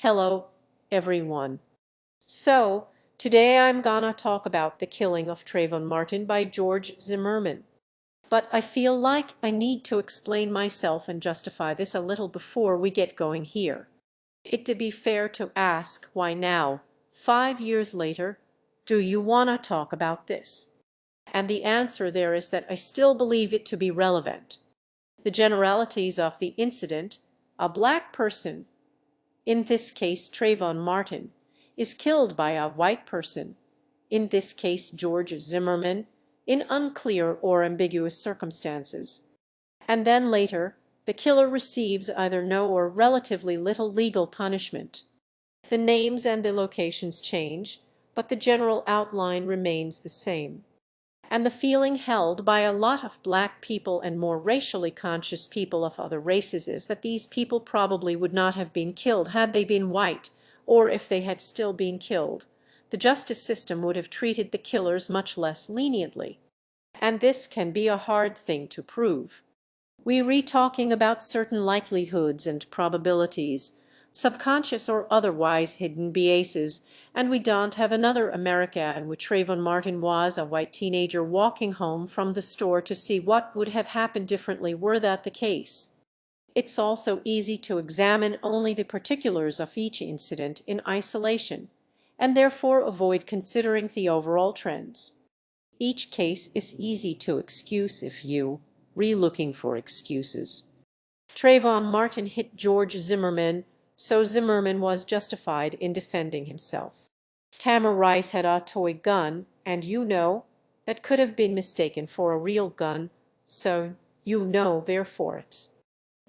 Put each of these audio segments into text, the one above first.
Hello, everyone. So, today I'm gonna talk about the killing of Trayvon Martin by George Zimmerman. But I feel like I need to explain myself and justify this a little before we get going here. It'd be fair to ask why now, 5 years later, do you wanna talk about this? And the answer there is that I still believe it to be relevant. The generalities of the incident, a black person, in this case Trayvon Martin, is killed by a white person, in this case George Zimmerman, in unclear or ambiguous circumstances. And then later, the killer receives either no or relatively little legal punishment. The names and the locations change, but the general outline remains the same. And the feeling held by a lot of black people and more racially conscious people of other races is that these people probably would not have been killed had they been white, or if they had still been killed, the justice system would have treated the killers much less leniently. And this can be a hard thing to prove. We're talking about certain likelihoods and probabilities, subconscious or otherwise hidden biases, and we don't have another America in which Trayvon Martin was a white teenager walking home from the store to see what would have happened differently were that the case. It's also easy to examine only the particulars of each incident in isolation, and therefore avoid considering the overall trends. Each case is easy to excuse if you re-looking for excuses. Trayvon Martin hit George Zimmerman, so Zimmerman was justified in defending himself. Tamir Rice had a toy gun, and that could have been mistaken for a real gun, so therefore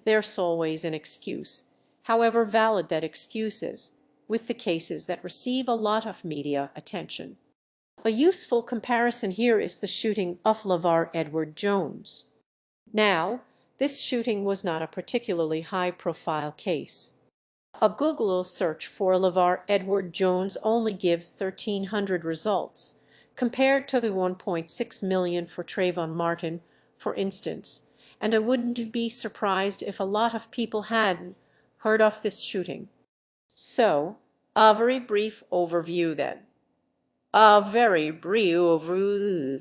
there's always an excuse, however valid that excuse is, with the cases that receive a lot of media attention. A useful comparison here is the shooting of LeVar Edward Jones. Now, this shooting was not a particularly high-profile case. A Google search for LeVar Edward Jones only gives 1,300 results, compared to the 1.6 million for Trayvon Martin, for instance, and I wouldn't be surprised if a lot of people hadn't heard of this shooting. So, a very brief overview then. A very brief overview.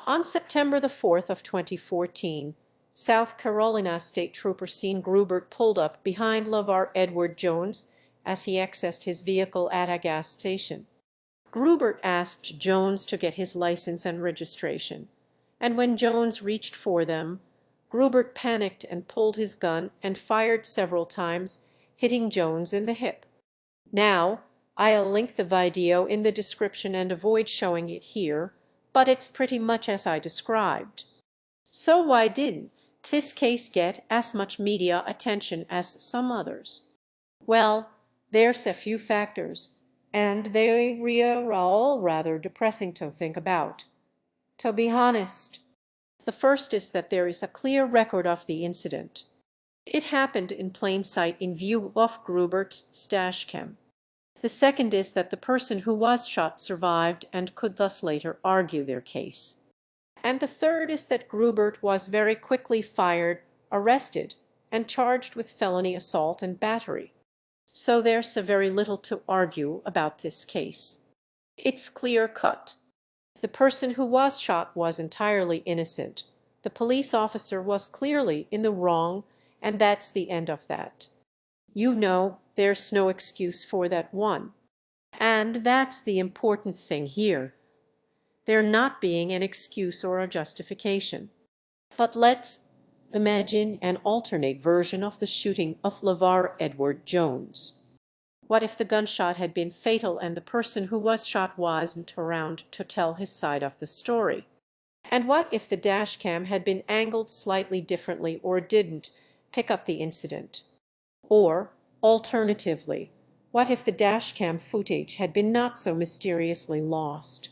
On September the 4th of 2014, South Carolina State Trooper Sean Grubert pulled up behind LeVar Edward Jones as he accessed his vehicle at a gas station. Grubert asked Jones to get his license and registration, and when Jones reached for them, Grubert panicked and pulled his gun and fired several times, hitting Jones in the hip. Now, I'll link the video in the description and avoid showing it here, but it's pretty much as I described. So why didn't this case get as much media attention as some others? Well, there's a few factors, and they are all rather depressing to think about, to be honest. The first is that there is a clear record of the incident. It happened in plain sight in view of Grubert's dash cam. The second is that the person who was shot survived and could thus later argue their case. And the third is that Grubert was very quickly fired, arrested, and charged with felony assault and battery. So there's very little to argue about this case. It's clear-cut. The person who was shot was entirely innocent. The police officer was clearly in the wrong, and that's the end of that. You know, there's no excuse for that one. And that's the important thing here. There not being an excuse or a justification. But let's imagine an alternate version of the shooting of LeVar Edward Jones. What if the gunshot had been fatal and the person who was shot wasn't around to tell his side of the story? And what if the dash cam had been angled slightly differently or didn't pick up the incident? Or, alternatively, what if the dash cam footage had been not so mysteriously lost?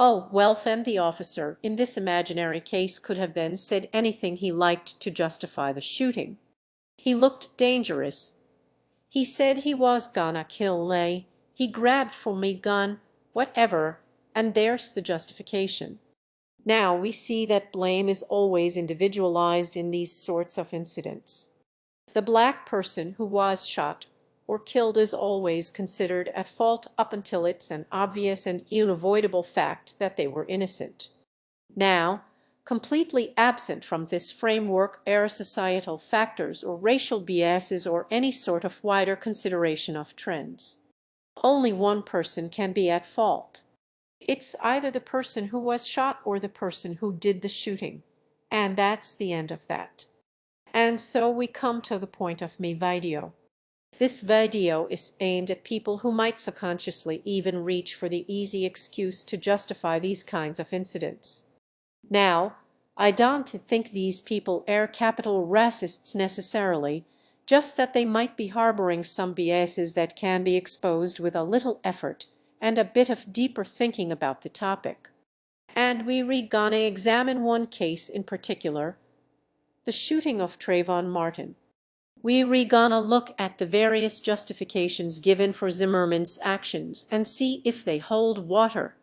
Oh, well, then the officer in this imaginary case could have then said anything he liked to justify the shooting. He looked dangerous. He said he was gonna kill Lay. He grabbed for me gun, whatever, and there's the justification. Now we see that blame is always individualized in these sorts of incidents. The black person who was shot or killed is always considered at fault up until it's an obvious and unavoidable fact that they were innocent. Now, completely absent from this framework are societal factors or racial biases or any sort of wider consideration of trends. Only one person can be at fault. It's either the person who was shot or the person who did the shooting, and that's the end of that. And so we come to the point of my video. This video is aimed at people who might subconsciously even reach for the easy excuse to justify these kinds of incidents. Now, I don't think these people are capital racists necessarily, just that they might be harboring some biases that can be exposed with a little effort and a bit of deeper thinking about the topic. And we're gonna examine one case in particular, the shooting of Trayvon Martin. We're gonna look at the various justifications given for Zimmerman's actions and see if they hold water.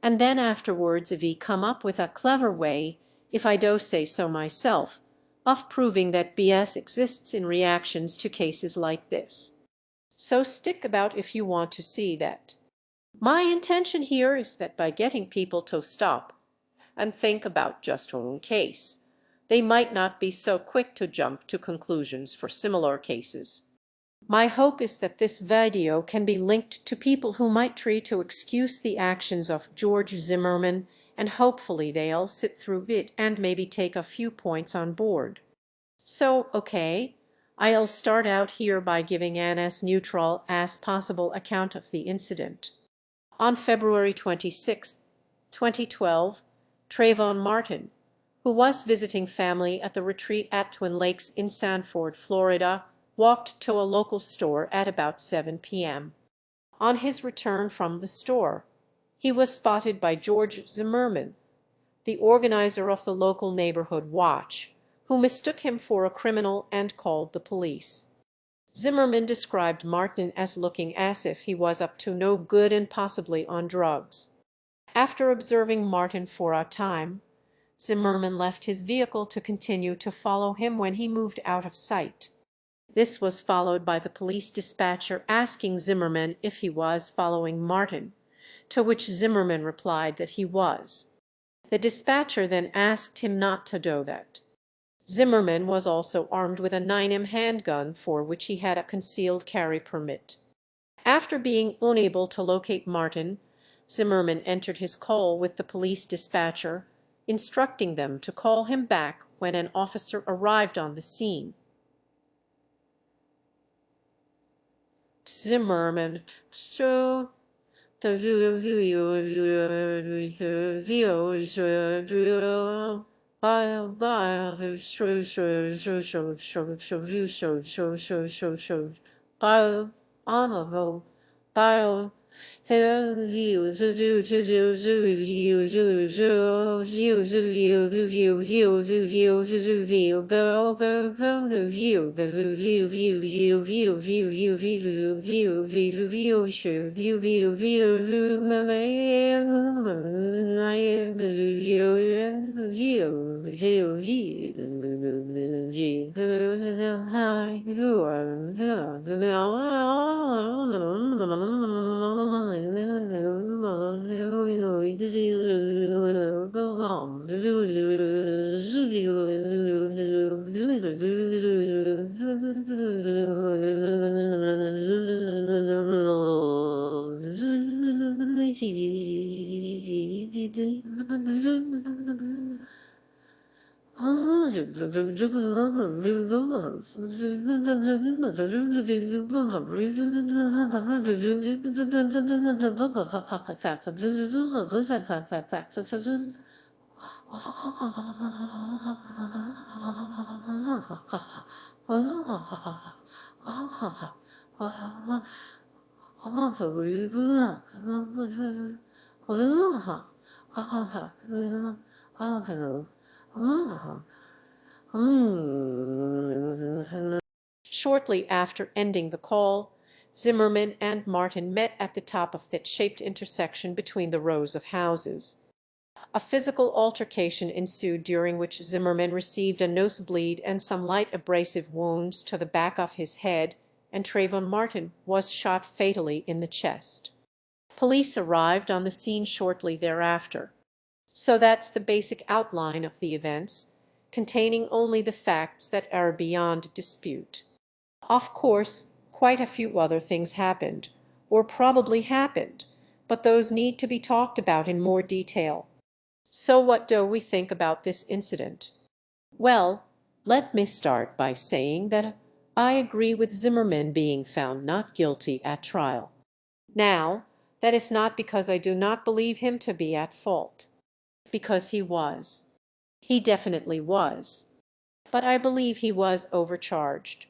And then afterwards we come up with a clever way, if I do say so myself, of proving that BS exists in reactions to cases like this. So stick about if you want to see that. My intention here is that by getting people to stop and think about just one case, they might not be so quick to jump to conclusions for similar cases. My hope is that this video can be linked to people who might try to excuse the actions of George Zimmerman, and hopefully they'll sit through it and maybe take a few points on board. So, okay, I'll start out here by giving an as neutral as possible account of the incident. On February 26, 2012, Trayvon Martin, who was visiting family at the retreat at Twin Lakes in Sanford, Florida, walked to a local store at about 7 p.m. On his return from the store, he was spotted by George Zimmerman, the organizer of the local neighborhood watch, who mistook him for a criminal and called the police. Zimmerman described Martin as looking as if he was up to no good and possibly on drugs. After observing Martin for a time, Zimmerman left his vehicle to continue to follow him when he moved out of sight. This was followed by the police dispatcher asking Zimmerman if he was following Martin, to which Zimmerman replied that he was. The dispatcher then asked him not to do that. Zimmerman was also armed with a 9mm handgun for which he had a concealed carry permit. After being unable to locate Martin, Zimmerman entered his call with the police dispatcher, instructing them to call him back when an officer arrived on the scene. Zimmerman, so the Shortly after ending the call, Zimmerman and Martin met at the top of that shaped intersection between the rows of houses. A physical altercation ensued during which Zimmerman received a nosebleed and some light abrasive wounds to the back of his head, and Trayvon Martin was shot fatally in the chest. Police arrived on the scene shortly thereafter. So that's the basic outline of the events, containing only the facts that are beyond dispute. Of course, quite a few other things happened, or probably happened, but those need to be talked about in more detail. So what do we think about this incident? Well, let me start by saying that I agree with Zimmerman being found not guilty at trial. Now, that is not because I do not believe him to be at fault, because he was. He definitely was. But I believe he was overcharged.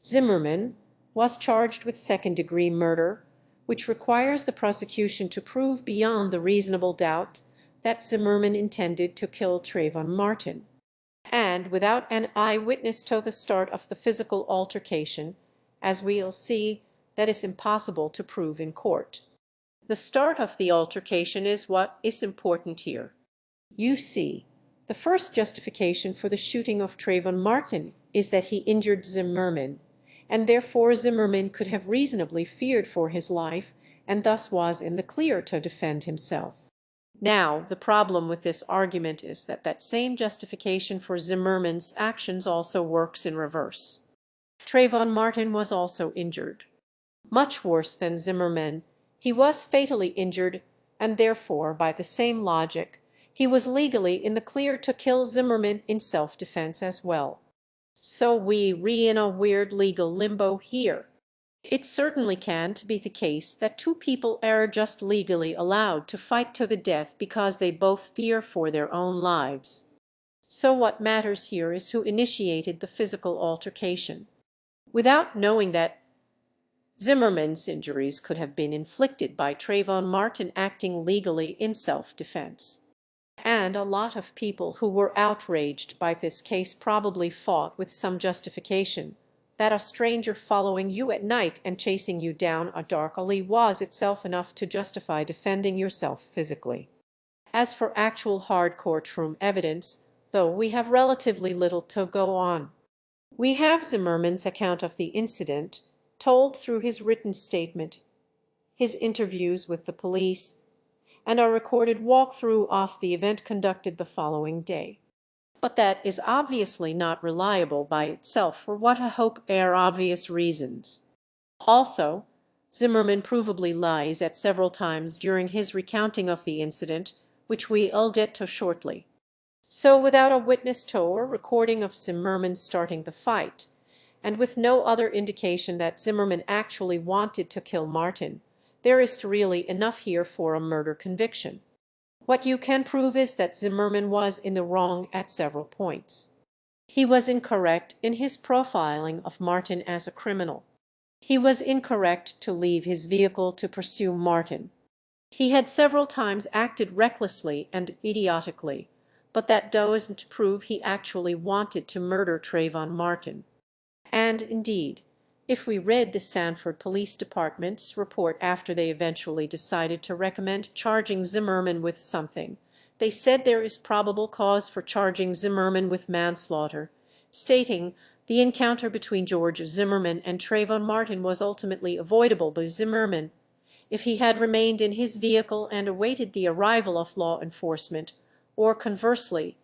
Zimmerman was charged with second-degree murder, which requires the prosecution to prove beyond the reasonable doubt that Zimmerman intended to kill Trayvon Martin. And without an eyewitness to the start of the physical altercation, as we'll see, that is impossible to prove in court. The start of the altercation is what is important here. You see, the first justification for the shooting of Trayvon Martin is that he injured Zimmerman, and therefore Zimmerman could have reasonably feared for his life and thus was in the clear to defend himself. Now, the problem with this argument is that that same justification for Zimmerman's actions also works in reverse. Trayvon Martin was also injured. Much worse than Zimmerman, he was fatally injured, and therefore, by the same logic, he was legally in the clear to kill Zimmerman in self-defense as well. So we're in a weird legal limbo here. It certainly can't be the case that two people are just legally allowed to fight to the death because they both fear for their own lives. So what matters here is who initiated the physical altercation. Without knowing that Zimmerman's injuries could have been inflicted by Trayvon Martin acting legally in self-defense. And a lot of people who were outraged by this case probably thought with some justification that a stranger following you at night and chasing you down a dark alley was itself enough to justify defending yourself physically. As for actual hard courtroom evidence, though we have relatively little to go on. We have Zimmerman's account of the incident, told through his written statement, his interviews with the police, and a recorded walkthrough of the event conducted the following day. But that is obviously not reliable by itself for what I hope are obvious reasons. Also, Zimmerman provably lies at several times during his recounting of the incident, which we'll get to shortly. So without a witness to or recording of Zimmerman starting the fight, and with no other indication that Zimmerman actually wanted to kill Martin, there is really enough here for a murder conviction. What you can prove is that Zimmerman was in the wrong at several points. He was incorrect in his profiling of Martin as a criminal. He was incorrect to leave his vehicle to pursue Martin. He had several times acted recklessly and idiotically, but that doesn't prove he actually wanted to murder Trayvon Martin. And indeed, if we read the Sanford Police Department's report after they eventually decided to recommend charging Zimmerman with something, they said there is probable cause for charging Zimmerman with manslaughter, stating the encounter between George Zimmerman and Trayvon Martin was ultimately avoidable by Zimmerman if he had remained in his vehicle and awaited the arrival of law enforcement, or conversely,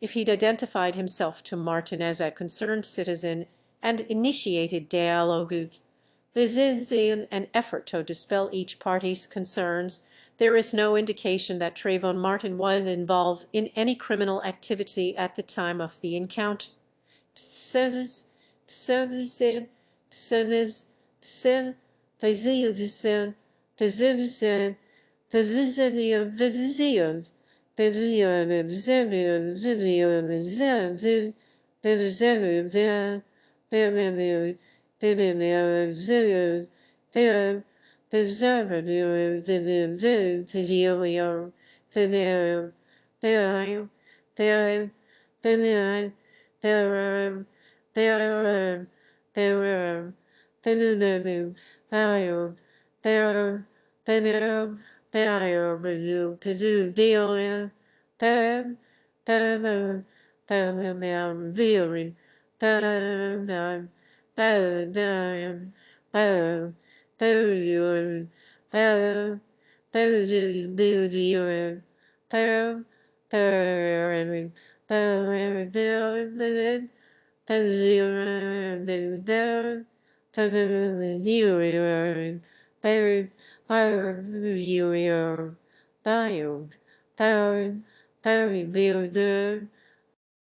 if he'd identified himself to Martin as a concerned citizen and initiated dialogue. This is an effort to dispel each party's concerns. There is no indication that Trayvon Martin was involved in any criminal activity at the time of the encounter.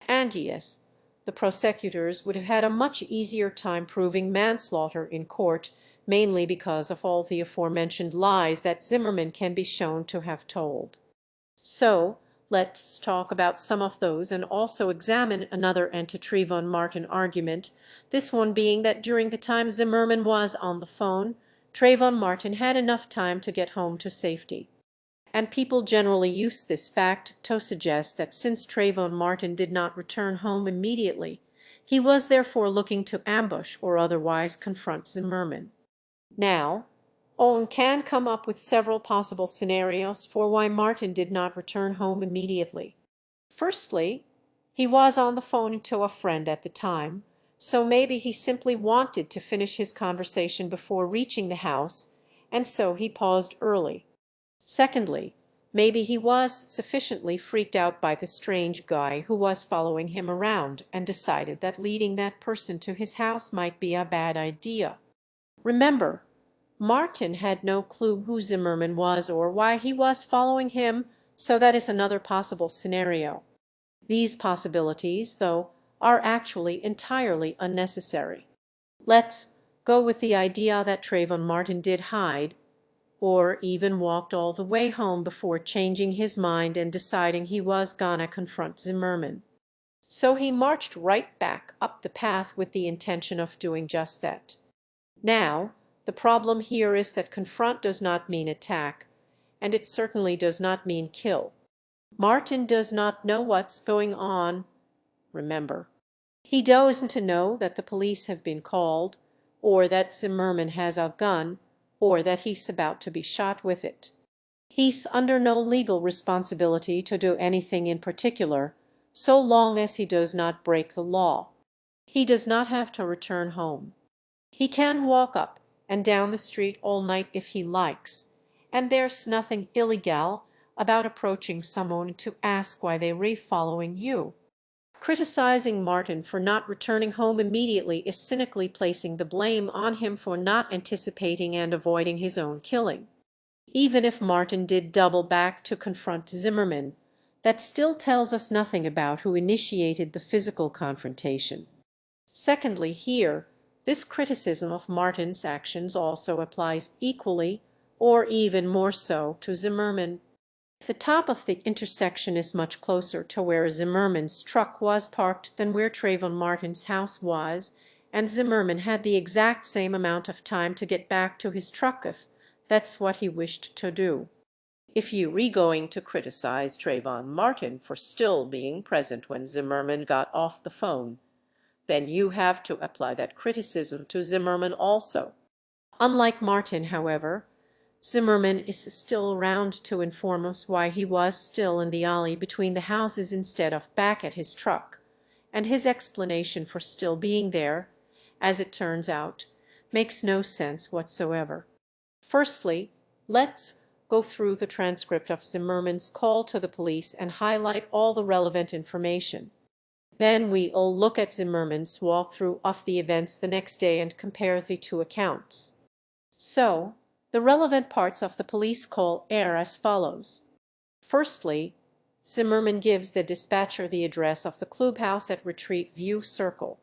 And yes, the prosecutors would have had a much easier time proving manslaughter in court, mainly because of all the aforementioned lies that Zimmerman can be shown to have told. So let's talk about some of those and also examine another anti-Trayvon Martin argument, this one being that during the time Zimmerman was on the phone, Trayvon Martin had enough time to get home to safety. And people generally use this fact to suggest that since Trayvon Martin did not return home immediately, he was therefore looking to ambush or otherwise confront Zimmerman. Now, Owen can come up with several possible scenarios for why Martin did not return home immediately. Firstly, he was on the phone to a friend at the time, so maybe he simply wanted to finish his conversation before reaching the house, and so he paused early. Secondly, maybe he was sufficiently freaked out by the strange guy who was following him around and decided that leading that person to his house might be a bad idea. Remember, Martin had no clue who Zimmerman was or why he was following him, so that is another possible scenario. These possibilities, though, are actually entirely unnecessary. Let's go with the idea that Trayvon Martin did hide, or even walked all the way home before changing his mind and deciding he was gonna confront Zimmerman. So he marched right back up the path with the intention of doing just that. Now, the problem here is that confront does not mean attack, and it certainly does not mean kill. Martin does not know what's going on, remember. He doesn't know that the police have been called, or that Zimmerman has a gun, or that he's about to be shot with it. He's under no legal responsibility to do anything in particular, so long as he does not break the law. He does not have to return home. He can walk up and down the street all night if he likes, and there's nothing illegal about approaching someone to ask why they're following you. Criticizing Martin for not returning home immediately is cynically placing the blame on him for not anticipating and avoiding his own killing. Even if Martin did double back to confront Zimmerman, that still tells us nothing about who initiated the physical confrontation. Secondly, here, this criticism of Martin's actions also applies equally, or even more so, to Zimmerman. The top of the intersection is much closer to where Zimmerman's truck was parked than where Trayvon Martin's house was, and Zimmerman had the exact same amount of time to get back to his truck if that's what he wished to do. If you were going to criticize Trayvon Martin for still being present when Zimmerman got off the phone, then you have to apply that criticism to Zimmerman also. Unlike Martin, however, Zimmerman is still around to inform us why he was still in the alley between the houses instead of back at his truck, and his explanation for still being there, as it turns out, makes no sense whatsoever. Firstly, let's go through the transcript of Zimmerman's call to the police and highlight all the relevant information. Then we'll look at Zimmerman's walkthrough of the events the next day and compare the two accounts. So, the relevant parts of the police call are as follows. Firstly, Zimmerman gives the dispatcher the address of the clubhouse at Retreat View Circle.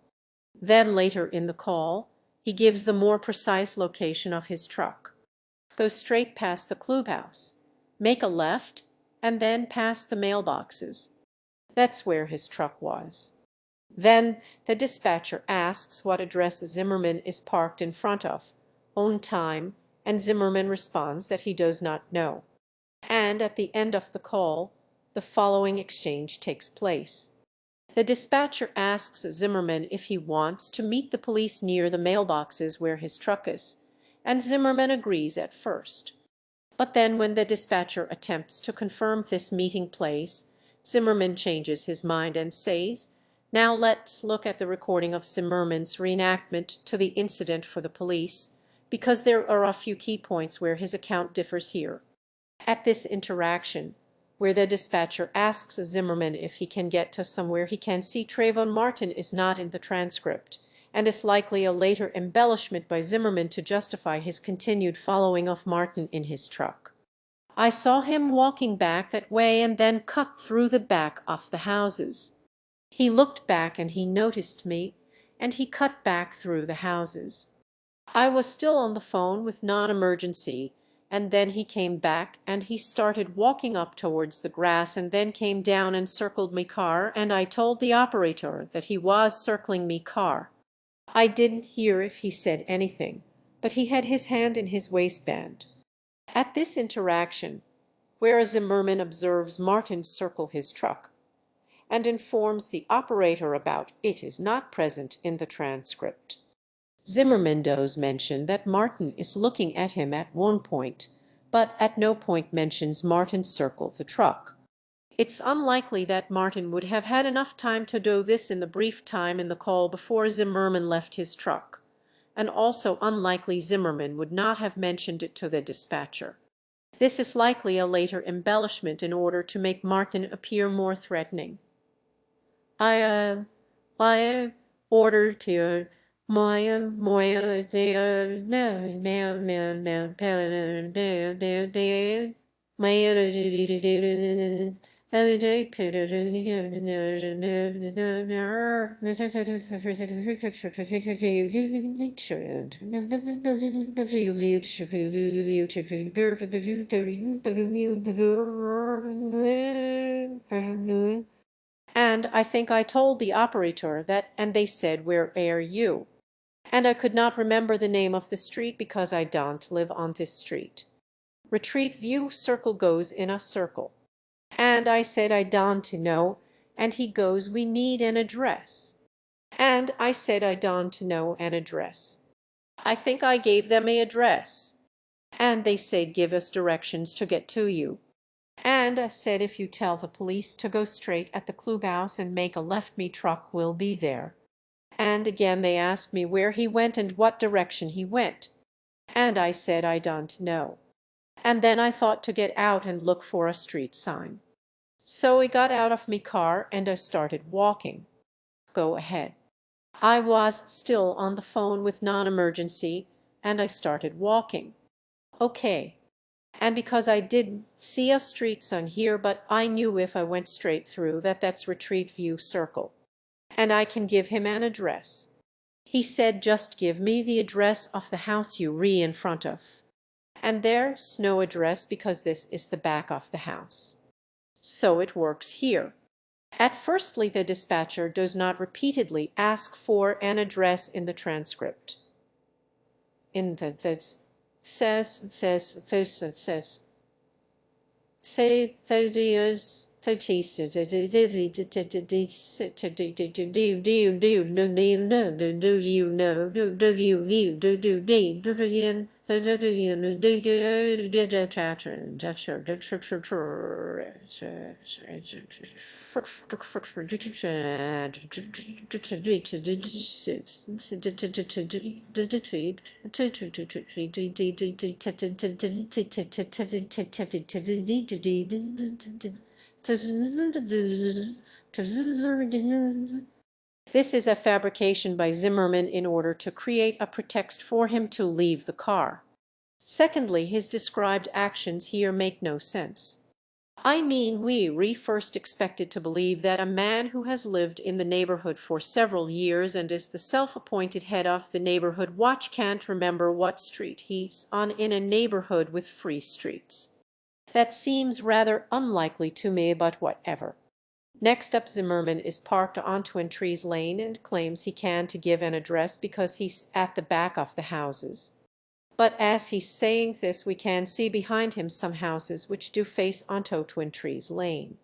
Then later in the call, he gives the more precise location of his truck. Go straight past the clubhouse, make a left, and then past the mailboxes. That's where his truck was. Then the dispatcher asks what address Zimmerman is parked in front of, on time, and Zimmerman responds that he does not know. And at the end of the call, the following exchange takes place. The dispatcher asks Zimmerman if he wants to meet the police near the mailboxes where his truck is, and Zimmerman agrees at first. But then when the dispatcher attempts to confirm this meeting place, Zimmerman changes his mind and says, "Now let's look at the recording of Zimmerman's reenactment to the incident for the police, because there are a few key points where his account differs here." At this interaction, where the dispatcher asks Zimmerman if he can get to somewhere he can see Trayvon Martin is not in the transcript, and is likely a later embellishment by Zimmerman to justify his continued following of Martin in his truck. "I saw him walking back that way and then cut through the back of the houses. He looked back and he noticed me, and he cut back through the houses. I was still on the phone with non-emergency, and then he came back and he started walking up towards the grass and then came down and circled me car, and I told the operator that he was circling me car. I didn't hear if he said anything, but he had his hand in his waistband." At this interaction, where Zimmerman observes Martin circle his truck and informs the operator about it, is not present in the transcript. Zimmerman does mention that Martin is looking at him at one point, but at no point mentions Martin circle the truck. It's unlikely that Martin would have had enough time to do this in the brief time in the call before Zimmerman left his truck, and also unlikely Zimmerman would not have mentioned it to the dispatcher. This is likely a later embellishment in order to make Martin appear more threatening. I ordered to and I think I told the operator that, and they said, "Where are you?" And I could not remember the name of the street because I don't live on this street. Retreat View Circle goes in a circle. And I said I don't know, and he goes, "We need an address." And I said I don't know an address. I think I gave them a address. And they said, "Give us directions to get to you." And I said, "If you tell the police to go straight at the clubhouse and make a left, me truck will be there." And again they asked me where he went and what direction he went. And I said I don't know. And then I thought to get out and look for a street sign. So I got out of me car and I started walking. Go ahead. I was still on the phone with non-emergency and I started walking. Okay. And because I didn't see a street sign here, but I knew if I went straight through that that's Retreat View Circle. And I can give him an address. He said, "Just give me the address of the house you re in front of." And there's no address because this is the back of the house. So it works here. At firstly, the dispatcher does not repeatedly ask for an address in the transcript. In the this says say thirties This is a fabrication by Zimmerman in order to create a pretext for him to leave the car. Secondly, his described actions here make no sense. I mean, we first expected to believe that a man who has lived in the neighborhood for several years and is the self-appointed head of the neighborhood watch can't remember what street he's on in a neighborhood with free streets. That seems rather unlikely to me, but whatever. Next up, Zimmerman is parked on Twin Trees Lane and claims he can't give an address because he's at the back of the houses. But as he's saying this, we can see behind him some houses which do face onto Twin Trees Lane.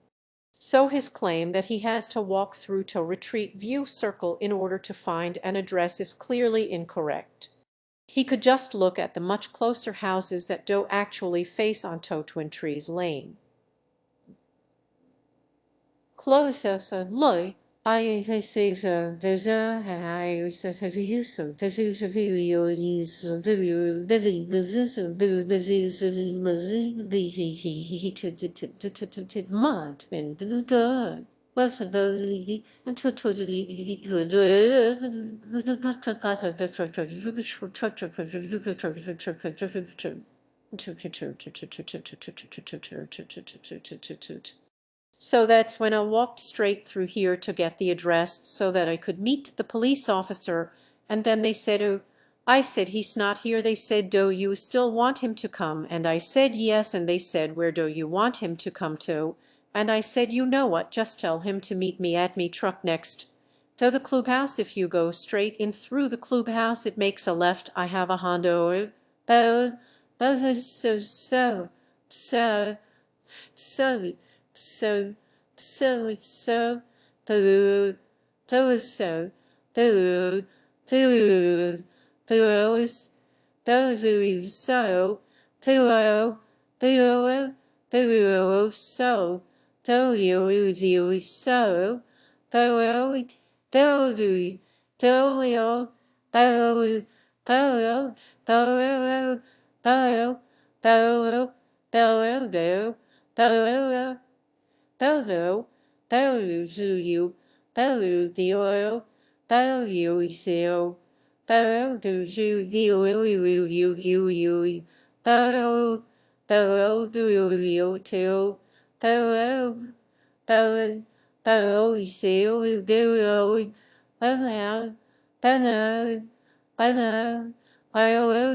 So his claim that he has to walk through to Retreat View Circle in order to find an address is clearly incorrect. He could just look at the much closer houses that do actually face onto Twin Trees Lane. Closer, so look. I say so. There's a I said to you so. There's a video is the you the business of the disease of the mud and the good. Well, supposedly, and totally good. So that's when I walked straight through here to get the address so that I could meet the police officer, and then they said, oh, I said he's not here. They said, do you still want him to come? And I said yes, and they said, where do you want him to come to? And I said, you know what, just tell him to meet me at me truck next to the clubhouse. If you go straight in through the clubhouse, it makes a left. I have a Honda. So, the, so, the, those, so, so, Bello, bello to you, bello the oil, bello you seal, bello to you, the oil you, bello, bello do you till, bello, bello, bello seal, do bello, bello, bello, bello, I will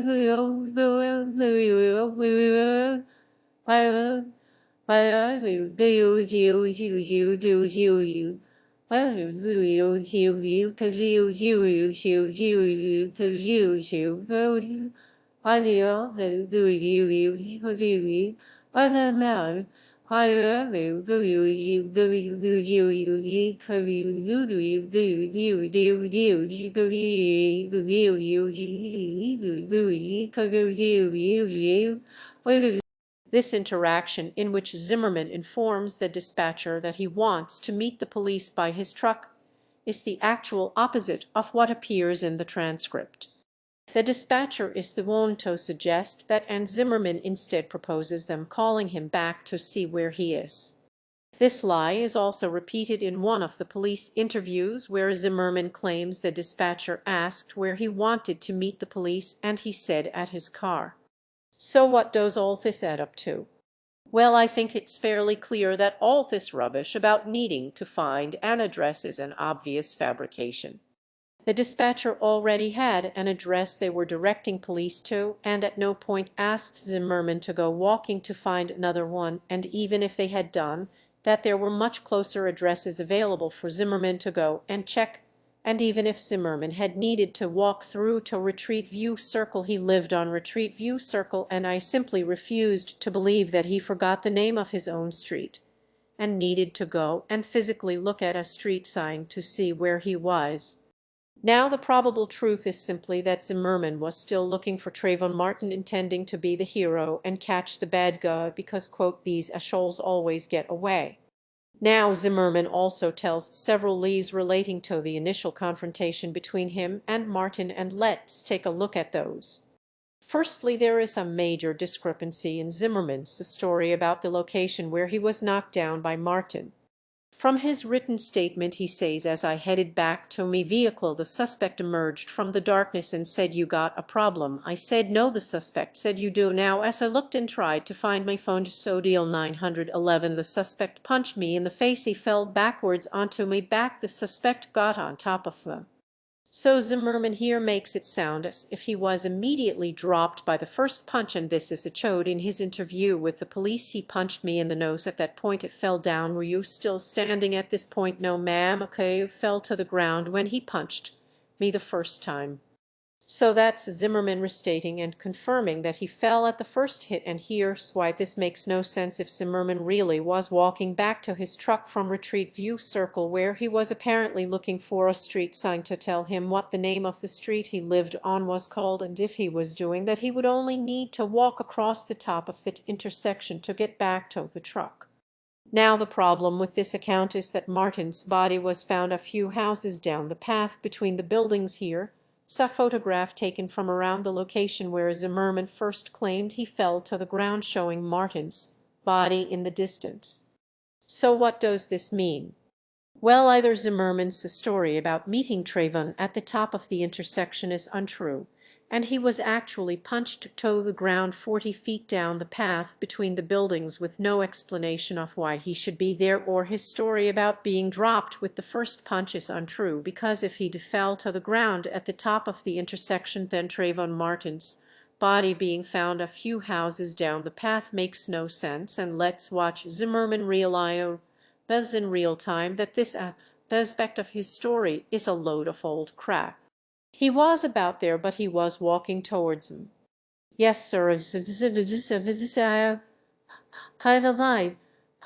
do you. I will do you, cause you, cause you, I will do you, cause you, I don't know. I will do you, cause you. This interaction, in which Zimmerman informs the dispatcher that he wants to meet the police by his truck, is the actual opposite of what appears in the transcript. The dispatcher is the one to suggest that, and Zimmerman instead proposes them calling him back to see where he is. This lie is also repeated in one of the police interviews where Zimmerman claims the dispatcher asked where he wanted to meet the police and he said at his car. So what does all this add up to? Well, I think it's fairly clear that all this rubbish about needing to find an address is an obvious fabrication. The dispatcher already had an address they were directing police to, and at no point asked Zimmerman to go walking to find another one, and even if they had done that, there were much closer addresses available for Zimmerman to go and check, and even if Zimmerman had needed to walk through to Retreat View Circle, he lived on Retreat View Circle, and I simply refused to believe that he forgot the name of his own street and needed to go and physically look at a street sign to see where he was. Now the probable truth is simply that Zimmerman was still looking for Trayvon Martin, intending to be the hero and catch the bad guy because, quote, these assholes always get away. Now Zimmerman also tells several lies relating to the initial confrontation between him and Martin, and let's take a look at those. Firstly, there is a major discrepancy in Zimmerman's story about the location where he was knocked down by Martin. From his written statement he says, "As I headed back to me vehicle, the suspect emerged from the darkness and said, 'You got a problem?' I said, 'No.' The suspect said, 'You do now.' As I looked and tried to find my phone, so deal 911, the suspect punched me in the face. He fell backwards onto my back. The suspect got on top of him." So Zimmerman here makes it sound as if he was immediately dropped by the first punch, and this is showed in his interview with the police. "He punched me in the nose. At that point it fell down. Were you still standing at this point?" "No, ma'am." "Okay, you fell to the ground when he punched me the first time." So that's Zimmerman restating and confirming that he fell at the first hit, and here's why this makes no sense. If Zimmerman really was walking back to his truck from Retreat View Circle, where he was apparently looking for a street sign to tell him what the name of the street he lived on was called, and if he was doing that, he would only need to walk across the top of that intersection to get back to the truck. Now the problem with this account is that Martin's body was found a few houses down the path between the buildings here. Saw a photograph taken from around the location where Zimmerman first claimed he fell to the ground, showing Martin's body in the distance. So what does this mean? Well, either Zimmerman's story about meeting Trayvon at the top of the intersection is untrue, and he was actually punched to the ground 40 feet down the path between the buildings with no explanation of why he should be there, or his story about being dropped with the first punch is untrue, because if he fell to the ground at the top of the intersection, then Trayvon Martin's body being found a few houses down the path makes no sense. And let's watch Zimmerman realize in real time that this aspect of his story is a load of old crap. He was about there, but he was walking towards him. Yes, sir. Kind of lie.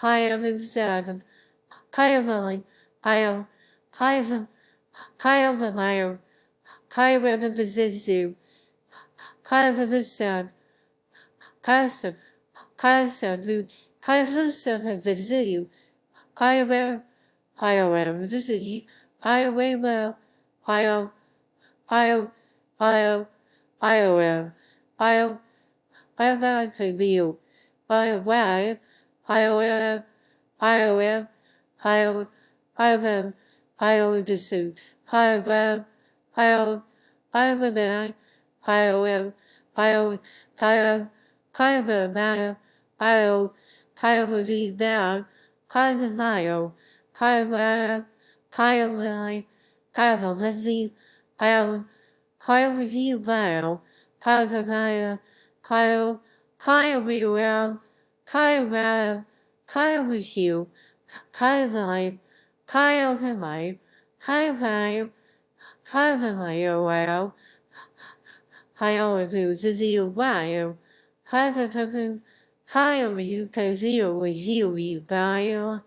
I am seven. Kind of lie. I am. I am. I am a liar. I am the zoo. Kind of the sun. Kind of. Kind of. Kind of the zoo. I am. I am the zoo. I am. I am. I am, I am, I am, I am, I am not for you. I am, I am, I am, I am, I am, I am the suit. I am, I am, I am a man. I am, I am, I am, I am a man. I am, I am a deep man. I am a liar. I am, I am, I am a lazy. I am with you now. How the I how we well. How well. How with you. How life. How the life. How life. How the life well. How you to you well. How the how you can see with you bio.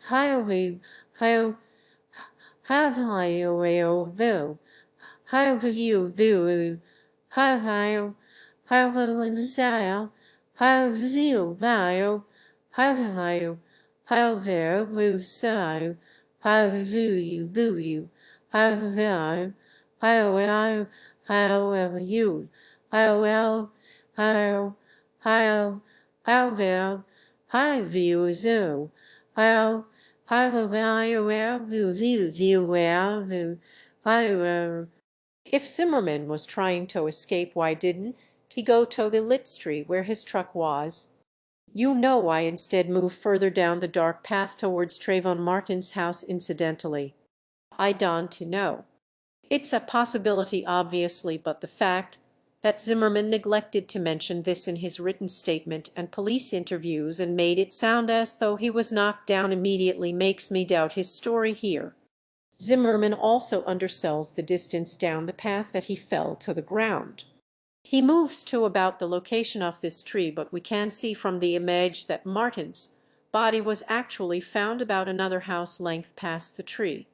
How we how the life will. How do you do? How will the style? How do you bio? How there will style? How do you? How will how will how will you? How will how will how will you? How will I will you will I will. If Zimmerman was trying to escape, why didn't he go to the lit street where his truck was? You know why instead moved further down the dark path towards Trayvon Martin's house incidentally. I don't know. It's a possibility, obviously, but the fact that Zimmerman neglected to mention this in his written statement and police interviews and made it sound as though he was knocked down immediately makes me doubt his story here. Zimmerman also undersells the distance down the path that he fell to the ground. He moves to about the location of this tree, but we can see from the image that Martin's body was actually found about another house length past the tree.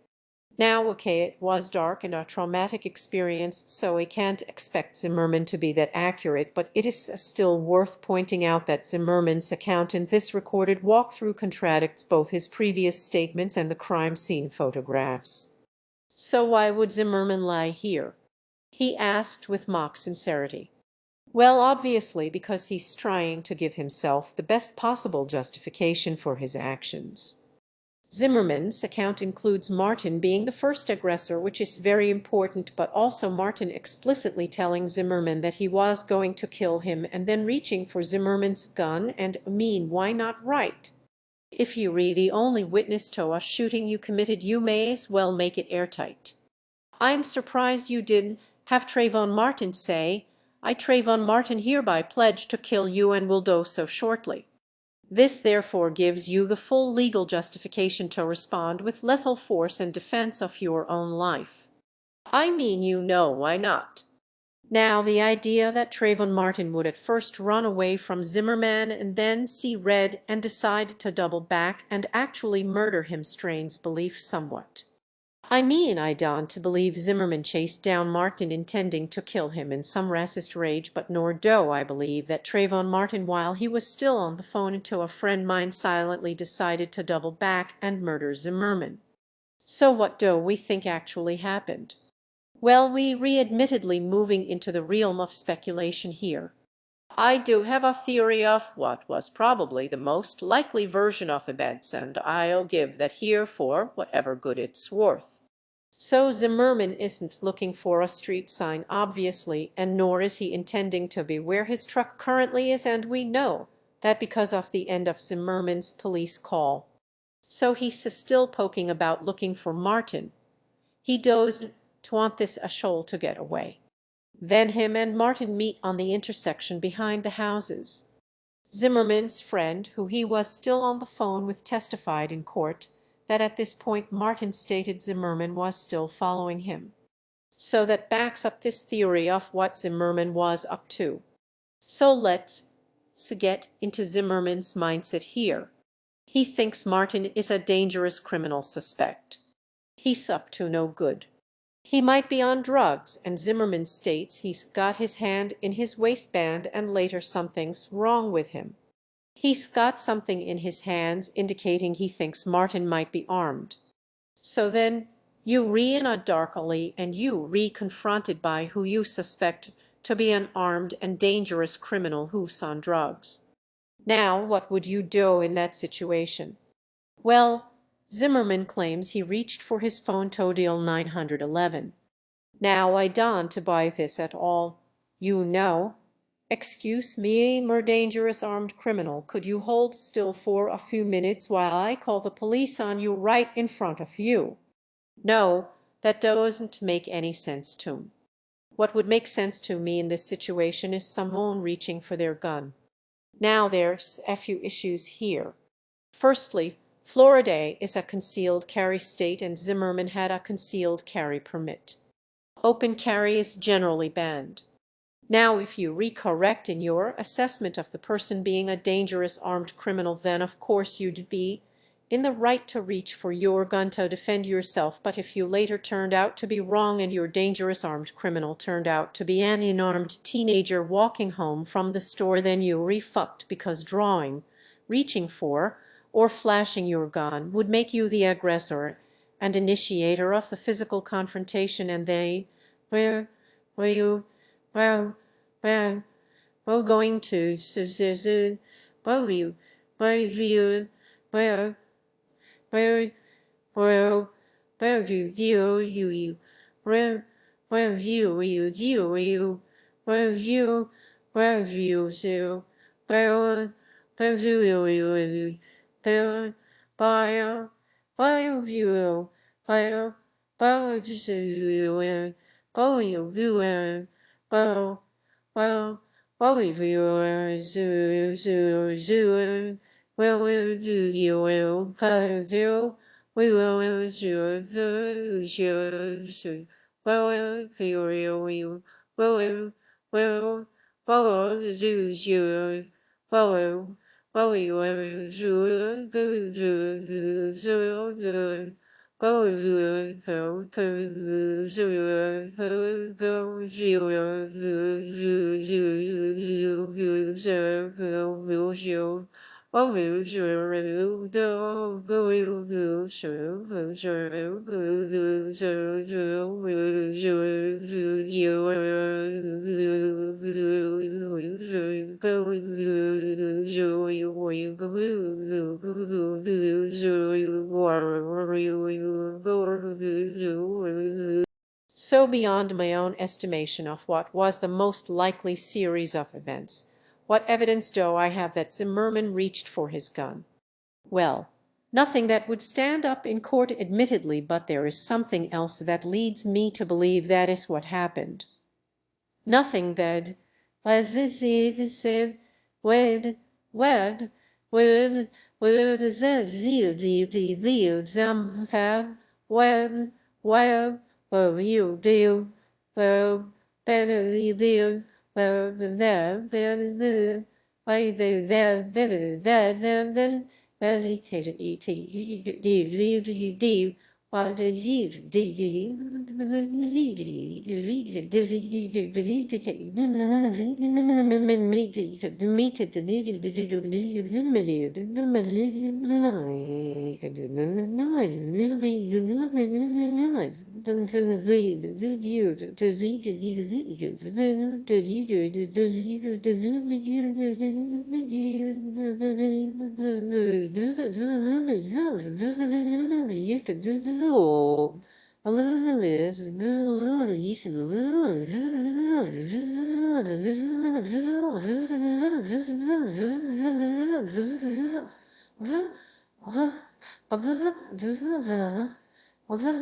Now, okay, it was dark and a traumatic experience, so we can't expect Zimmerman to be that accurate, but it is still worth pointing out that Zimmerman's account in this recorded walkthrough contradicts both his previous statements and the crime scene photographs. So why would Zimmerman lie here? He asked with mock sincerity. Well, obviously because he's trying to give himself the best possible justification for his actions. Zimmerman's account includes Martin being the first aggressor, which is very important, but also Martin explicitly telling Zimmerman that he was going to kill him and then reaching for Zimmerman's gun. And why not right? If you re the only witness to a shooting you committed, you may as well make it airtight. I'm surprised you didn't have Trayvon Martin say, I, Trayvon Martin, hereby pledge to kill you and will do so shortly. This therefore gives you the full legal justification to respond with lethal force in defense of your own life. I mean, you know why not. Now, the idea that Trayvon Martin would at first run away from Zimmerman and then see red and decide to double back and actually murder him strains belief somewhat. I don't believe Zimmerman chased down Martin intending to kill him in some racist rage, but nor do I believe that Trayvon Martin, while he was still on the phone to a friend mine, silently decided to double back and murder Zimmerman. So what do we think actually happened? Well, we admittedly moving into the realm of speculation here. I do have a theory of what was probably the most likely version of events, and I'll give that here for whatever good it's worth. So Zimmerman isn't looking for a street sign, obviously, and nor is he intending to be where his truck currently is, and we know that because of the end of Zimmerman's police call. So he's still poking about looking for Martin. He doesn't want this a shoal to get away. Then him and Martin meet on the intersection behind the houses. Zimmerman's friend, who he was still on the phone with, testified in court that at this point Martin stated Zimmerman was still following him. So that backs up this theory of what Zimmerman was up to. So let's get into Zimmerman's mindset here. He thinks Martin is a dangerous criminal suspect. He's up to no good. He might be on drugs, and Zimmerman states he's got his hand in his waistband and later something's wrong with him. He's got something in his hands indicating he thinks Martin might be armed. So then you in a dark alley and you confronted by who you suspect to be an armed and dangerous criminal who's on drugs. Now, what would you do in that situation? Well, Zimmerman claims he reached for his phone to dial 911. Now, I don't buy this at all. You know. Excuse me, more dangerous armed criminal, could you hold still for a few minutes while I call the police on you right in front of you? No, that doesn't make any sense to me. What would make sense to me in this situation is someone reaching for their gun. Now there's a few issues here. Firstly, Florida is a concealed carry state and Zimmerman had a concealed carry permit. Open carry is generally banned. Now, if you correct in your assessment of the person being a dangerous armed criminal, then of course you'd be in the right to reach for your gun to defend yourself. But if you later turned out to be wrong and your dangerous armed criminal turned out to be an unarmed teenager walking home from the store, then you fucked, because reaching for, or flashing your gun would make you the aggressor and initiator of the physical confrontation, and they were you well, we're going to, well, you, where you, where, where, where you, where you, where you, so, where you, there, where you, So beyond my own estimation of what was the most likely series of events, what evidence do I have that Zimmerman reached for his gun? Well, nothing that would stand up in court admittedly, but there is something else that leads me to believe that is what happened. Nothing that was said when when when when where you do where better you there why there meditated what is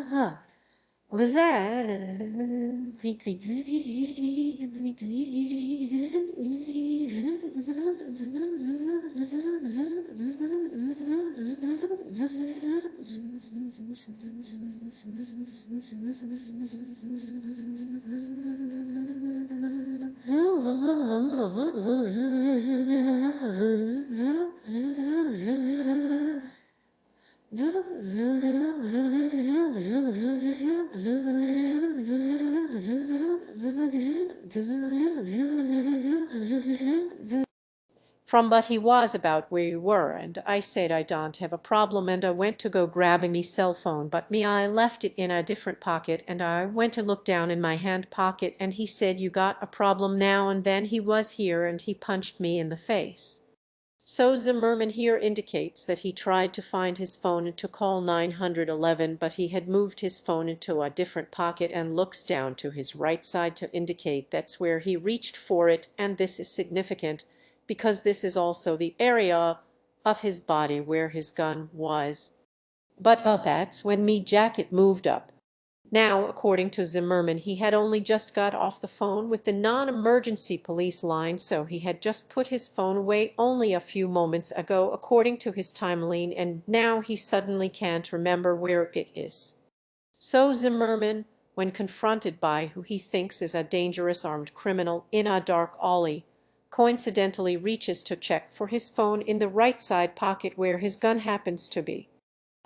from, but he was about where you were, and I said I don't have a problem, and I went to go grabbing me cell phone, but me I left it in a different pocket, and I went to look down in my hand pocket, and he said you got a problem now, and then he was here and he punched me in the face. So Zimmerman here indicates that he tried to find his phone to call 911, but he had moved his phone into a different pocket and looks down to his right side to indicate that's where he reached for it, and this is significant because this is also the area of his body where his gun was. But that's when me jacket moved up. Now, according to Zimmerman, he had only just got off the phone with the non-emergency police line, so he had just put his phone away only a few moments ago, according to his timeline, and now he suddenly can't remember where it is. So Zimmerman, when confronted by who he thinks is a dangerous armed criminal in a dark alley, coincidentally reaches to check for his phone in the right side pocket where his gun happens to be.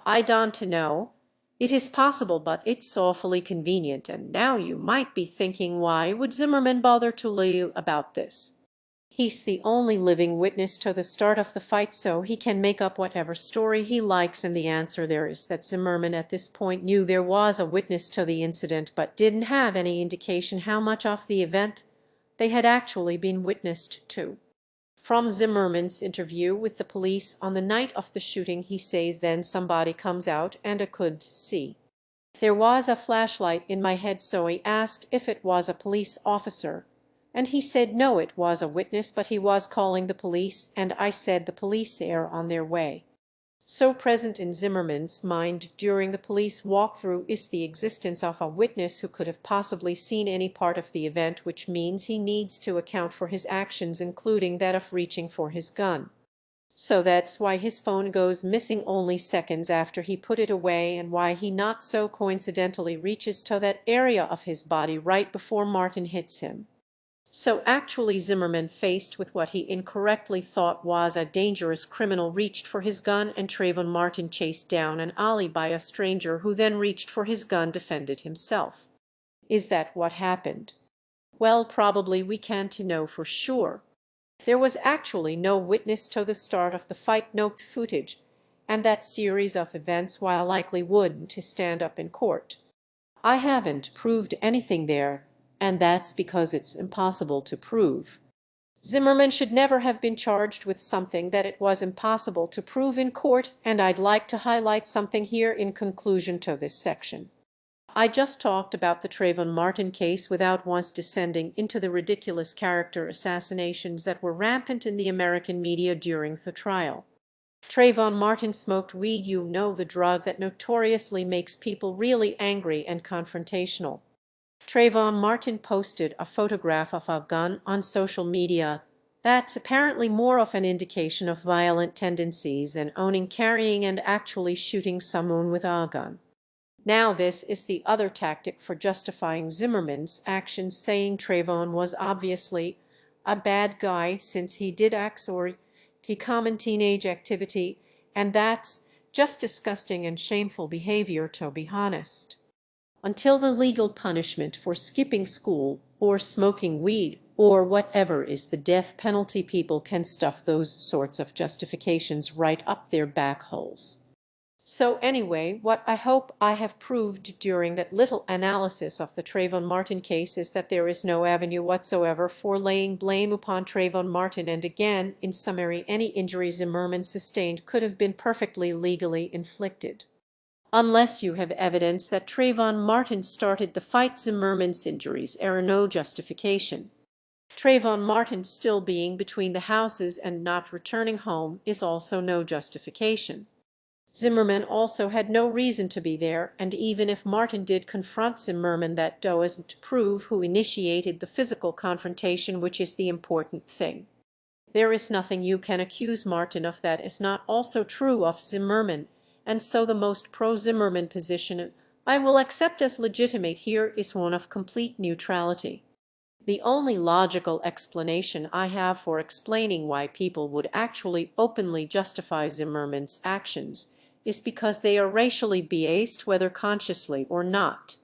I don't know. It is possible, but it's awfully convenient, and now you might be thinking, why would Zimmerman bother to lie about this? He's the only living witness to the start of the fight, so he can make up whatever story he likes, and the answer there is that Zimmerman at this point knew there was a witness to the incident, but didn't have any indication how much of the event they had actually been witnessed to. From Zimmerman's interview with the police on the night of the shooting, he says then somebody comes out and I could see. There was a flashlight in my head, so he asked if it was a police officer. And he said no, it was a witness, but he was calling the police, and I said the police are on their way. So present in Zimmerman's mind during the police walkthrough is the existence of a witness who could have possibly seen any part of the event, which means he needs to account for his actions, including that of reaching for his gun. So that's why his phone goes missing only seconds after he put it away, and why he not so coincidentally reaches to that area of his body right before Martin hits him. So actually Zimmerman, faced with what he incorrectly thought was a dangerous criminal, reached for his gun, and Trayvon Martin chased down an alley by a stranger who then reached for his gun, defended himself. Is that what happened? Well, probably we can't know for sure. There was actually no witness to the start of the fight, no footage, and that series of events, while likely, wouldn't stand up in court. I haven't proved anything there, and that's because it's impossible to prove. Zimmerman should never have been charged with something that it was impossible to prove in court, and I'd like to highlight something here in conclusion to this section. I just talked about the Trayvon Martin case without once descending into the ridiculous character assassinations that were rampant in the American media during the trial. Trayvon Martin smoked weed, you know, the drug that notoriously makes people really angry and confrontational. Trayvon Martin posted a photograph of a gun on social media. That's apparently more of an indication of violent tendencies than owning, carrying, and actually shooting someone with a gun. Now this is the other tactic for justifying Zimmerman's actions, saying Trayvon was obviously a bad guy since he did acts or he common teenage activity, and that's just disgusting and shameful behavior, to be honest. Until the legal punishment for skipping school or smoking weed or whatever is the death penalty, people can stuff those sorts of justifications right up their back holes. So anyway, what I hope I have proved during that little analysis of the Trayvon Martin case is that there is no avenue whatsoever for laying blame upon Trayvon Martin, and again, in summary, any injury Zimmerman sustained could have been perfectly legally inflicted. Unless you have evidence that Trayvon Martin started the fight, Zimmerman's injuries are no justification. Trayvon Martin still being between the houses and not returning home is also no justification. Zimmerman also had no reason to be there, and even if Martin did confront Zimmerman, that doesn't prove who initiated the physical confrontation, which is the important thing. There is nothing you can accuse Martin of that is not also true of Zimmerman, and so the most pro-Zimmerman position I will accept as legitimate here is one of complete neutrality. The only logical explanation I have for explaining why people would actually openly justify Zimmerman's actions is because they are racially biased, whether consciously or not.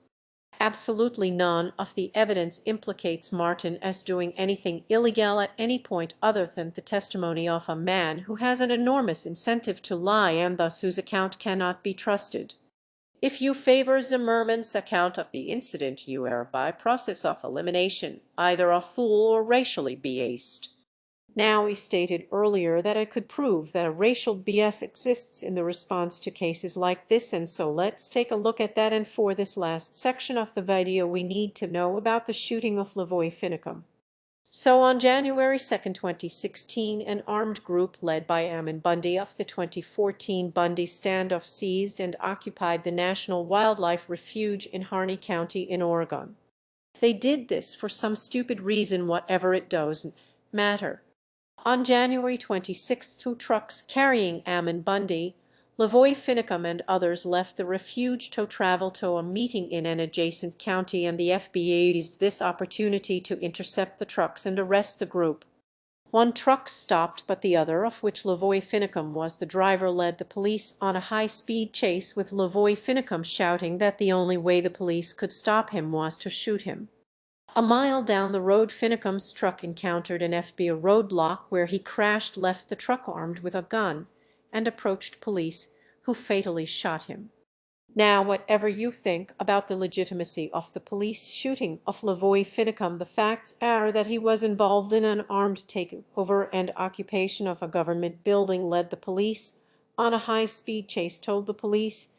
Absolutely none of the evidence implicates Martin as doing anything illegal at any point other than the testimony of a man who has an enormous incentive to lie and thus whose account cannot be trusted. If you favor Zimmerman's account of the incident, you are by process of elimination either a fool or racially biased. Now, we stated earlier that I could prove that a racial bias exists in the response to cases like this, and so let's take a look at that. And for this last section of the video, we need to know about the shooting of Lavoy Finicum. So on January 2, 2016, an armed group led by Ammon Bundy of the 2014 Bundy standoff seized and occupied the National Wildlife Refuge in Harney County in Oregon. They did this for some stupid reason, whatever, it doesn't matter. On January 26, two trucks carrying Ammon Bundy, Lavoy Finicum, and others left the refuge to travel to a meeting in an adjacent county, and the FBI used this opportunity to intercept the trucks and arrest the group. One truck stopped, but the other, of which Lavoy Finicum was the driver, led the police on a high-speed chase, with Lavoy Finicum shouting that the only way the police could stop him was to shoot him. A mile down the road, Finicum's truck encountered an FBI roadblock where he crashed, left the truck armed with a gun, and approached police, who fatally shot him. Now, whatever you think about the legitimacy of the police shooting of Lavoy Finicum, the facts are that he was involved in an armed takeover and occupation of a government building, led the police on a high-speed chase, told the police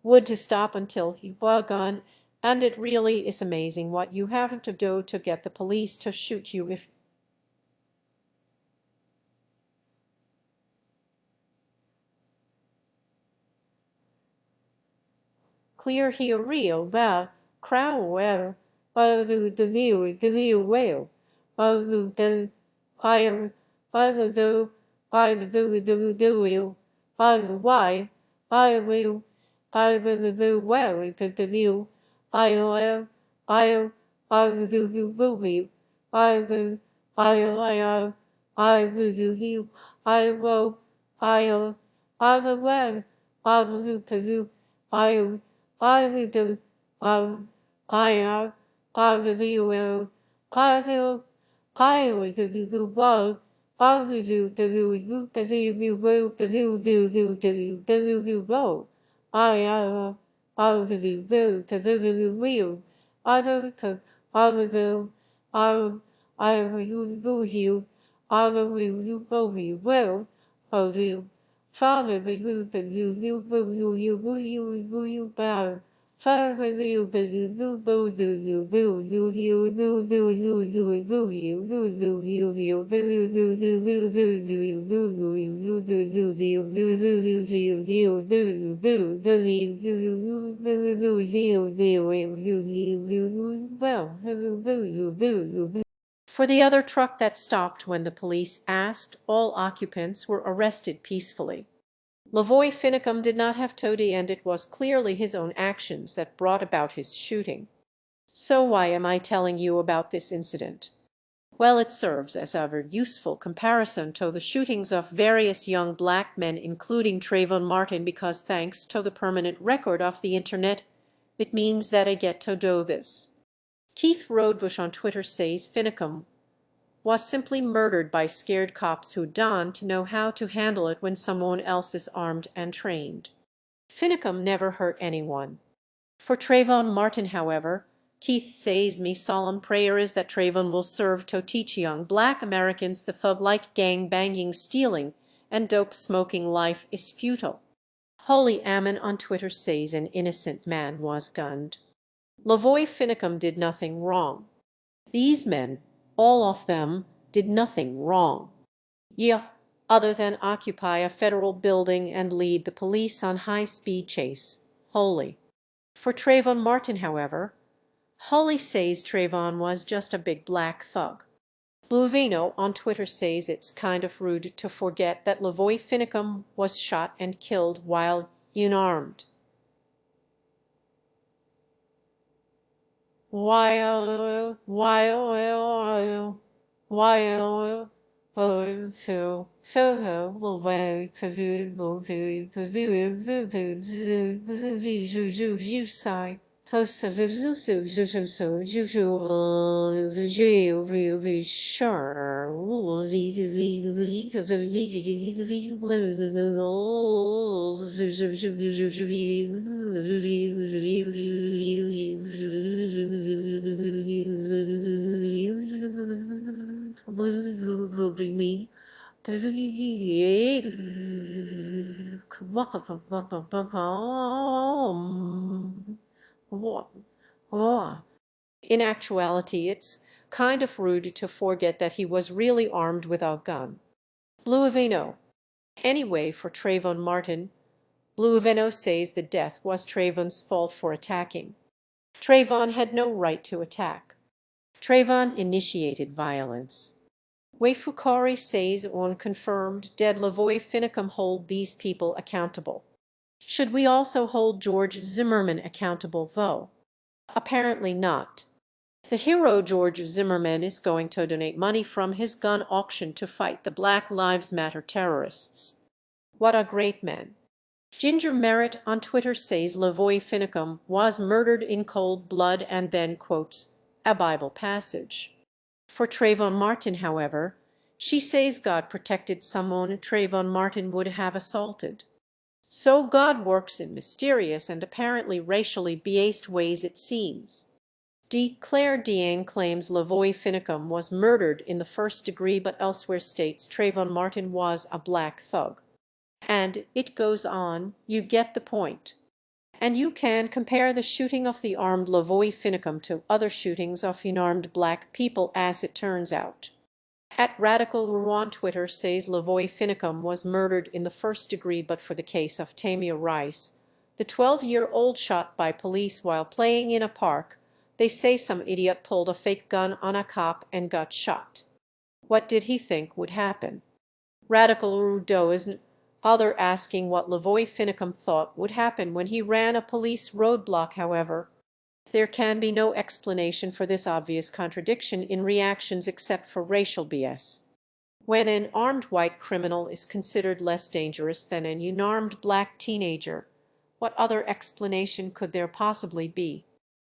would to stop until he was gone, and it really is amazing what you have to do to get the police to shoot you. If clear here real well, crown well, the new whale, the fire, the wheel, why, will, the well, the new, I'll, I'll do you will, I will, I will do you, I will, I'll, I will well, I will do, I will do, I will do well, I will, I will do well, I will do the will, the well, I will do the will, I will, I will, I will, I will you, I will you well, I will. Father, we will be you bow. Father, we will be For the other truck that stopped when the police asked, all occupants were arrested peacefully. Lavoy Finicum did not have toady, and it was clearly his own actions that brought about his shooting. So why am I telling you about this incident? Well, it serves as a very useful comparison to the shootings of various young black men, including Trayvon Martin, because thanks to the permanent record of the internet, it means that I get to do this. Keith Roadbush on Twitter says Finicum was simply murdered by scared cops who don't know how to handle it when someone else is armed and trained. Finicum never hurt anyone. For Trayvon Martin, however, Keith says me solemn prayer is that Trayvon will serve to teach young black Americans the thug-like gang-banging, stealing, and dope-smoking life is futile. Holy Ammon on Twitter says an innocent man was gunned. Lavoy Finicum did nothing wrong. These men, all of them, did nothing wrong. Yeah, other than occupy a federal building and lead the police on high-speed chase. Holy. For Trayvon Martin, however, Holy says Trayvon was just a big black thug. Bluvino on Twitter says it's kind of rude to forget that Lavoy Finicum was shot and killed while unarmed. While In actuality, it's kind of rude to forget that he was really armed with a gun. Bluvino. Anyway, for Trayvon Martin, Bluvino says the death was Trayvon's fault for attacking. Trayvon had no right to attack. Trayvon initiated violence. Wayfukari says on confirmed dead Lavoy Finicum hold these people accountable. Should we also hold George Zimmerman accountable, though? Apparently not. The hero George Zimmerman is going to donate money from his gun auction to fight the Black Lives Matter terrorists. What a great man. Ginger Merritt on Twitter says Lavoy Finicum was murdered in cold blood and then quotes a Bible passage. For Trayvon Martin, however, she says God protected someone Trayvon Martin would have assaulted. So God works in mysterious and apparently racially biased ways, it seems. Claire Dieng claims Lavoy Finicum was murdered in the first degree but elsewhere states Trayvon Martin was a black thug. And it goes on, you get the point. And you can compare the shooting of the armed Lavoy Finicum to other shootings of unarmed black people, as it turns out. At Radical Ru on Twitter says Lavoy Finicum was murdered in the first degree, but for the case of Tamir Rice, The 12-year-old shot by police while playing in a park. They say some idiot pulled a fake gun on a cop and got shot. What did he think would happen? Radical Rudoism. Other asking what Lavoy Finicum thought would happen when he ran a police roadblock. However, there can be no explanation for this obvious contradiction in reactions except for racial BS. When an armed white criminal is considered less dangerous than an unarmed black teenager, what other explanation could there possibly be?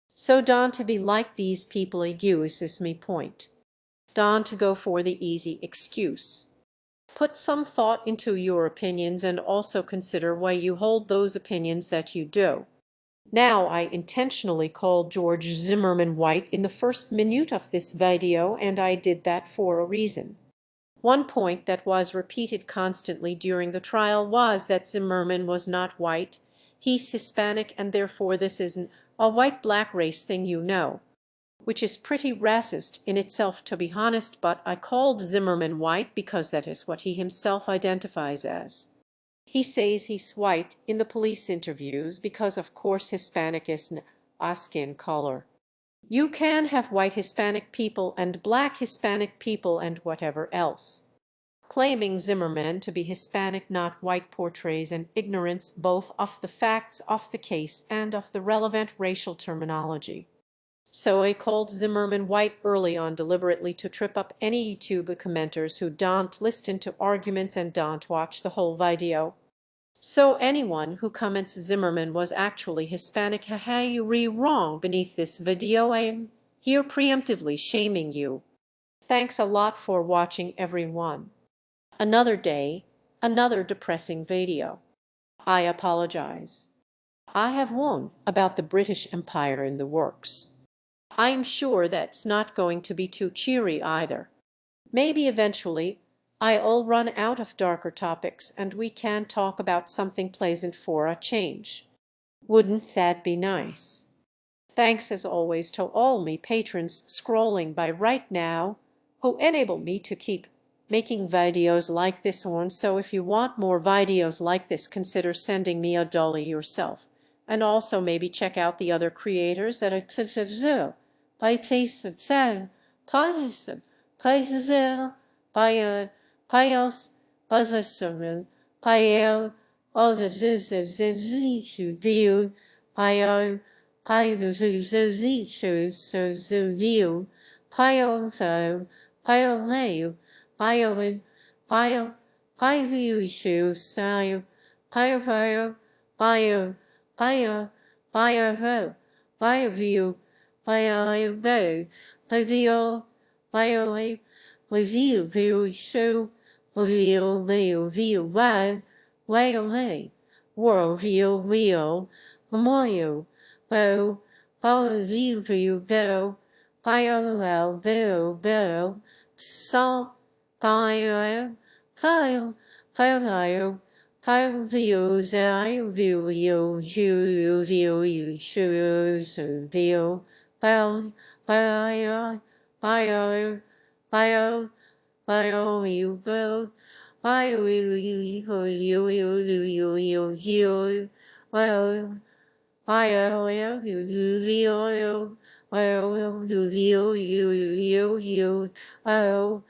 So don to be like these people is me point. Don to go for the easy excuse. Put some thought into your opinions and also consider why you hold those opinions that you do. Now, I intentionally called George Zimmerman white in the first minute of this video, and I did that for a reason. One point that was repeated constantly during the trial was that Zimmerman was not white. He's Hispanic, and therefore this isn't a white-black race thing, you know, which is pretty racist in itself, to be honest, but I called Zimmerman white because that is what he himself identifies as. He says he's white in the police interviews because, of course, Hispanic isn't a skin color. You can have white Hispanic people and black Hispanic people and whatever else. Claiming Zimmerman to be Hispanic, not white, portrays an ignorance both of the facts of the case and of the relevant racial terminology. So I called Zimmerman white early on deliberately to trip up any YouTube commenters who don't listen to arguments and don't watch the whole video. So anyone who comments Zimmerman was actually Hispanic, haha, you re wrong beneath this video. I am here preemptively shaming you. Thanks a lot for watching, everyone. Another day, another depressing video. I apologize. I have one about the British Empire in the works. I am sure that's not going to be too cheery either. Maybe eventually I'll run out of darker topics and we can talk about something pleasant for a change. Wouldn't that be nice? Thanks as always to all me patrons scrolling by right now who enable me to keep making videos like this one. So if you want more videos like this, consider sending me a dollar yourself. And also maybe check out the other creators that are by places by Pios, Buzzerson, Pio, all the view, Pio, Pio, view, Pio, Pio, Leo, Pio, Pio, Pio, issues, Pio, Pio, Pio, Pio, Pio, Pio, Pio, view, Pio, Pio, Pio, Pio, View, view, show, view, view, wide, way, world, view, memorial, bow, follow, view, bow, parallel, bow, song, fire, file, file, views, I view, you, choose, view, file, Bio, you go. Bio, you, well, bio, you, well, you, oh, well,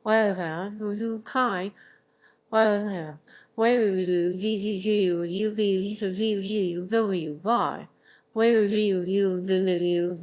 well, where you buy? Where do you